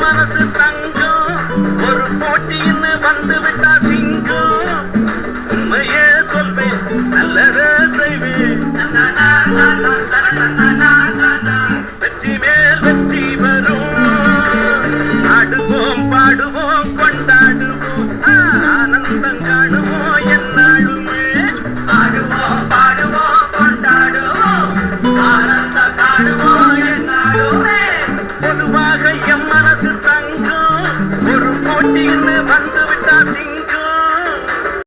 மனசு தங்கம் ஒரு போட்டின்னு வந்து விட்டா சிங்கம் உண்மையே சொல்வேன் நல்லதே செய்வேன் வெற்றி மேல் வெற்றி வரும் ஆடுவோம் பாடுவோம் கொண்டாடுவோம் ஆனந்தம் காணுவோம் என்னாலுமே ஆடுவோம் பாடுவோம் கொண்டாடுவோம் ஆனந்தம் காணுவோம் என்னாலுமே பொதுவாக எம் மனசு தங்கம் ஒரு போட்டின்னு வந்து விட்டா சிங்கம்